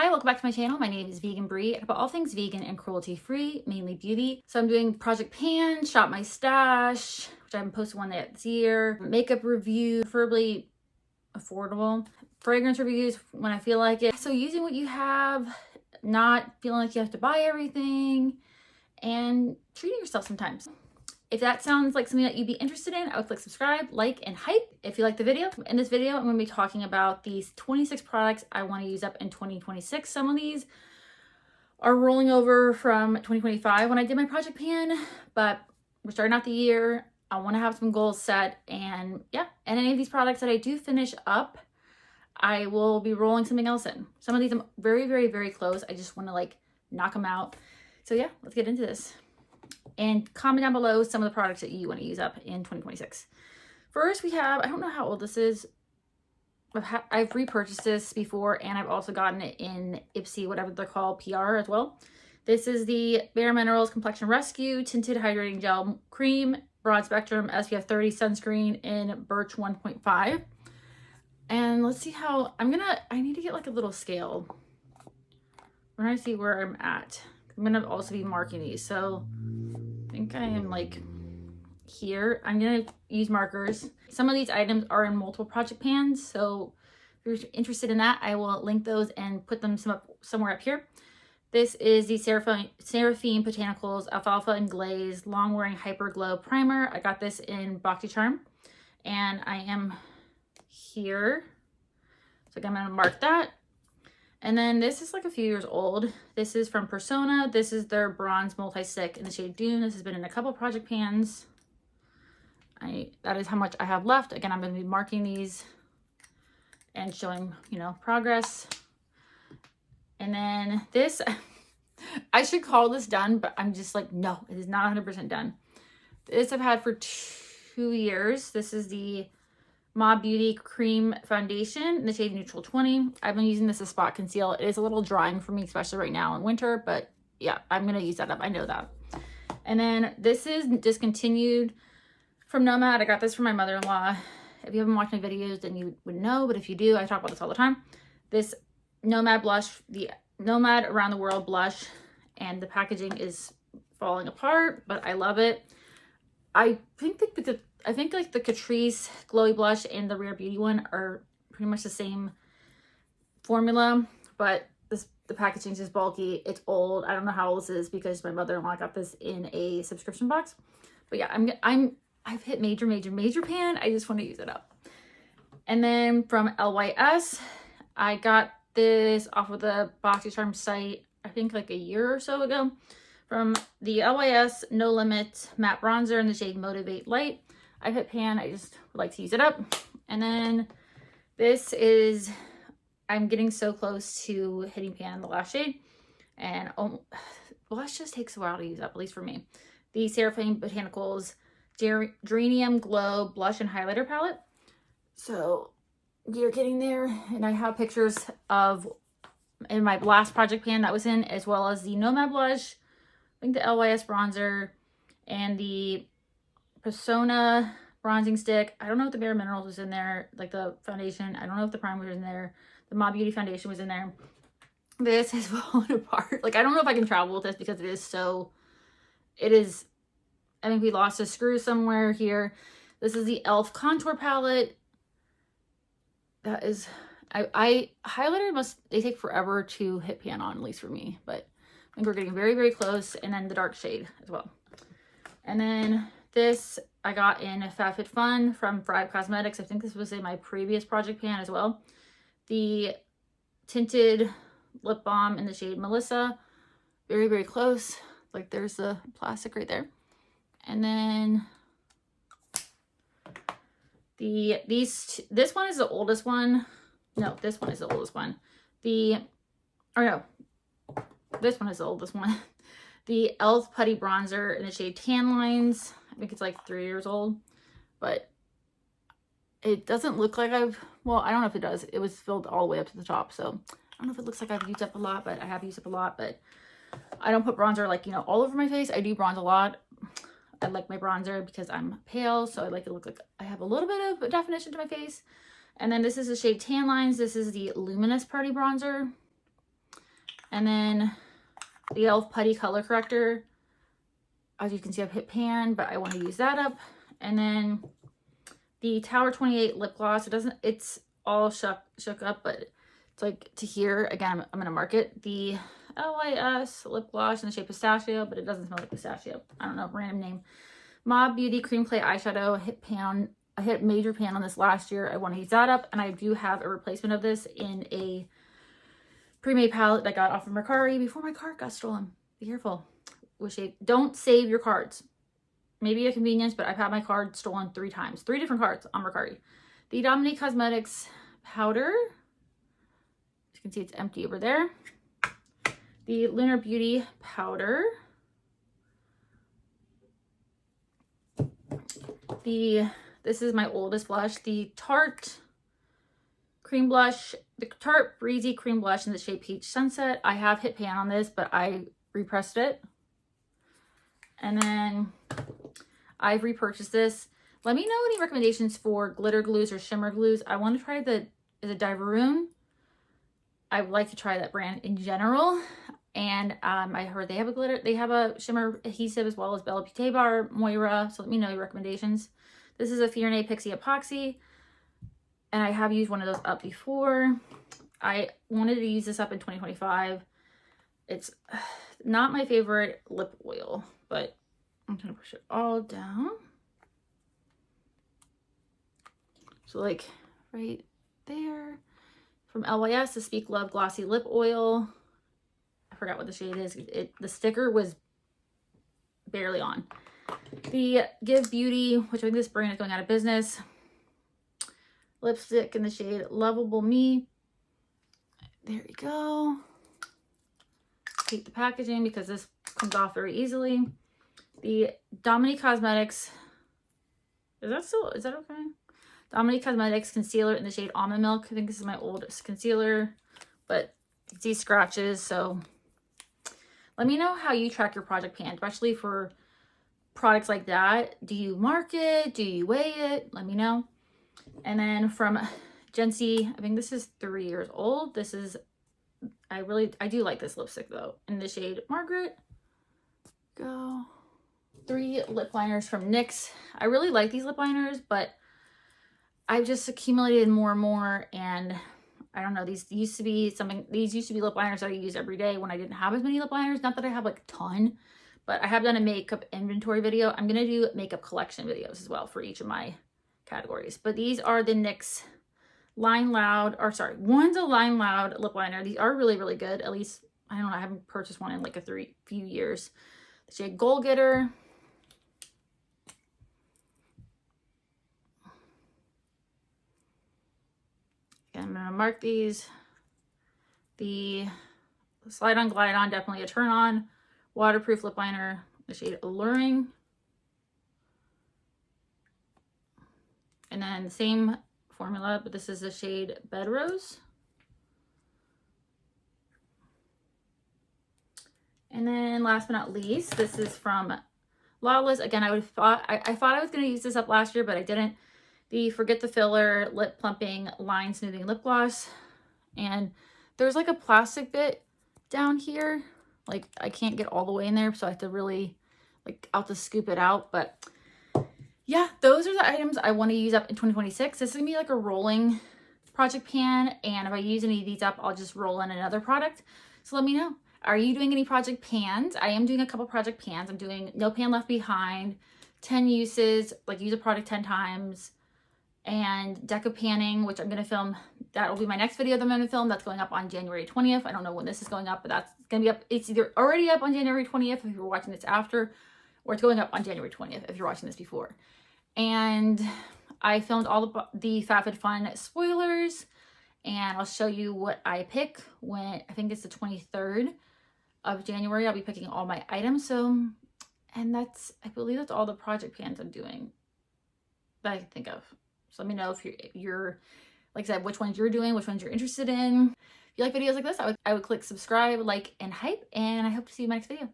Hi, welcome back to my channel. My name is Vegan Bree. I talk about all things vegan and cruelty-free, mainly beauty. So I'm doing Project Pan, Shop My Stash, which I haven't posted one yet this year, makeup review, preferably affordable, fragrance reviews when I feel like it. So using what you have, not feeling like you have to buy everything, and treating yourself sometimes. If that sounds like something that you'd be interested in, I would click subscribe, like, and hype if you like the video. In this video, I'm going to be talking about these 26 products I want to use up in 2026. Some of these are rolling over from 2025 when I did my Project Pan, but we're starting out the year. I want to have some goals set, and yeah, and any of these products that I do finish up, I will be rolling something else in. Some of these I'm very, very, very close. I just want to like knock them out. So yeah, let's get into this. And comment down below some of the products that you want to use up in 2026. First, we have, I don't know how old this is. I've repurchased this before, and I've also gotten it in Ipsy, whatever they're called, PR as well. This is the Bare Minerals Complexion Rescue Tinted Hydrating Gel Cream, Broad Spectrum SPF 30 Sunscreen in Birch 1.5. And let's see how, I need to get like a little scale. We're going to see where I'm at. I'm going to also be marking these. So I think I am like here. I'm going to use markers. Some of these items are in multiple project pans. So if you're interested in that, I will link those and put them somewhere up here. This is the Seraphine Botanicals Alfalfa and Glaze Long Wearing Hyper Glow Primer. I got this in BoxyCharm, and I am here. So I'm going to mark that. And then this is like a few years old. This is from Persona. This is their Bronze Multi-Stick in the shade Dune. This has been in a couple project pans. That is how much I have left. Again, I'm going to be marking these and showing, progress. And then this, I should call this done, but I'm just like, no, it is not 100% done. This I've had for 2 years. This is the Mob Beauty Cream Foundation in the shade Neutral 20. I've been using this as spot conceal. It is a little drying for me, especially right now in winter, but yeah, I'm going to use that up. I know that. And then this is discontinued from Nomad. I got this from my mother-in-law. If you haven't watched my videos, then you would know, but if you do, I talk about this all the time. This Nomad blush, the Nomad Around the World blush, and the packaging is falling apart, but I love it. I think like the Catrice Glowy Blush and the Rare Beauty one are pretty much the same formula, but the packaging is just bulky. It's old. I don't know how old this is because my mother-in-law got this in a subscription box. But yeah, I've hit major pan. I just want to use it up. And then from LYS, I got this off of the BoxyCharm site, I think like a year or so ago. From the LYS No Limit Matte Bronzer in the shade Motivate Light. I've hit pan. I just would like to use it up. And then this is, I'm getting so close to hitting pan in the last shade. And blush just takes a while to use up, at least for me. The Seraphine Botanicals Geranium Glow Blush and Highlighter Palette. So you're getting there. And I have pictures of, in my last project pan that was in, as well as the Nomad Blush, I think the LYS bronzer, and the Persona bronzing stick. I don't know if the Bare Minerals was in there, like the foundation. I don't know if the primer was in there. The Mob Beauty foundation was in there. This is falling apart. Like, I don't know if I can travel with this because I think we lost a screw somewhere here. This is the e.l.f. contour palette. That is, highlighter they take forever to hit pan on, at least for me, but I think we're getting very, very close. And then the dark shade as well. And then this I got in FabFitFun from Thrive Cosmetics. I think this was in my previous project pan as well. The tinted lip balm in the shade Melissa. Very, very close. Like there's the plastic right there. And then this one is the oldest one. No, this one is the oldest one. This one is the oldest one. The e.l.f. Putty Bronzer in the shade Tan Lines. I think it's like 3 years old. But it doesn't look like I don't know if it does. It was filled all the way up to the top. So I don't know if it looks like I've used up a lot, but I have used up a lot. But I don't put bronzer like, all over my face. I do bronze a lot. I like my bronzer because I'm pale. So I like to look like I have a little bit of definition to my face. And then this is the shade Tan Lines. This is the Luminous Party Bronzer. And then the e.l.f. Putty Color Corrector. As you can see, I've hit pan, but I want to use that up. And then the Tower 28 lip gloss. It's all shook up, but it's like to here. Again, I'm going to mark it. The LYS lip gloss in the shade Pistachio, but it doesn't smell like pistachio. I don't know, random name. Mob Beauty Cream Clay Eyeshadow. I hit major pan on this last year. I want to use that up. And I do have a replacement of this in a pre-made palette that I got off of Mercari before my card got stolen. Be careful. Don't save your cards. Maybe a convenience, but I've had my card stolen 3 times. 3 different cards on Mercari. The Dominique Cosmetics powder. As you can see, it's empty over there. The Lunar Beauty powder. This is my oldest blush. The Tarte cream blush. The Tarte Breezy cream blush in the shade Peach Sunset. I have hit pan on this, but I repressed it. And then I've repurchased this. Let me know any recommendations for glitter glues or shimmer glues. I want to try is it Diveroon? I would like to try that brand in general. And I heard they have a shimmer adhesive as well as Bella Beauté Bar, Moira. So let me know your recommendations. This is a Fiorne Pixie Epoxy. And I have used one of those up before. I wanted to use this up in 2025. It's not my favorite lip oil, but I'm going to push it all down. So like right there. From LYS, the Speak Love Glossy Lip Oil. I forgot what the shade is. The sticker was barely on. The Give Beauty, which I think this brand is going out of business. Lipstick in the shade Lovable Me. There we go. Hate the packaging because this comes off very easily. The Dominique Cosmetics. Is that okay? Dominique Cosmetics concealer in the shade Almond Milk. I think this is my oldest concealer, but you can see scratches. So let me know how you track your project pan, especially for products like that. Do you mark it? Do you weigh it? Let me know. And then from Jency, I think this is 3 years old. This is, I do like this lipstick though, in the shade Margaret. Go. 3 lip liners from NYX. I really like these lip liners, but I've just accumulated more and more, and I don't know, these used to be lip liners that I used every day when I didn't have as many lip liners. Not that I have like a ton, but I have done a makeup inventory video. I'm going to do makeup collection videos as well for each of my categories. But these are the NYX Line Loud, or sorry, one's a Line Loud lip liner. These are really, really good. At least, I don't know, I haven't purchased one in like few years. The shade Goal Getter. Again, I'm going to mark these. The Slide On Glide On, definitely a turn on. Waterproof lip liner, the shade Alluring. And then the same formula, but this is the shade Bed Rose. And then last but not least, this is from Lawless. Again, I thought I was going to use this up last year, but I didn't. The Forget the Filler Lip Plumping Line Smoothing Lip Gloss. And there's like a plastic bit down here. Like I can't get all the way in there, so I have to really, like, I'll have to scoop it out. But yeah, those are the items I want to use up in 2026. This is going to be like a rolling project pan. And if I use any of these up, I'll just roll in another product. So let me know. Are you doing any project pans? I am doing a couple project pans. I'm doing No Pan Left Behind, 10 uses, like use a product 10 times, and deco panning, which I'm going to film. That will be my next video that I'm going to film. That's going up on January 20th. I don't know when this is going up, but that's going to be up. It's either already up on January 20th if you're watching this after, or it's going up on January 20th if you're watching this before. And I filmed all the FabFitFun spoilers, and I'll show you what I pick when, I think it's the 23rd of January. I'll be picking all my items. So, and I believe that's all the project pans I'm doing that I can think of. So let me know if you're, like I said, which ones you're doing, which ones you're interested in. If you like videos like this, I would click subscribe, like, and hype, and I hope to see you in my next video.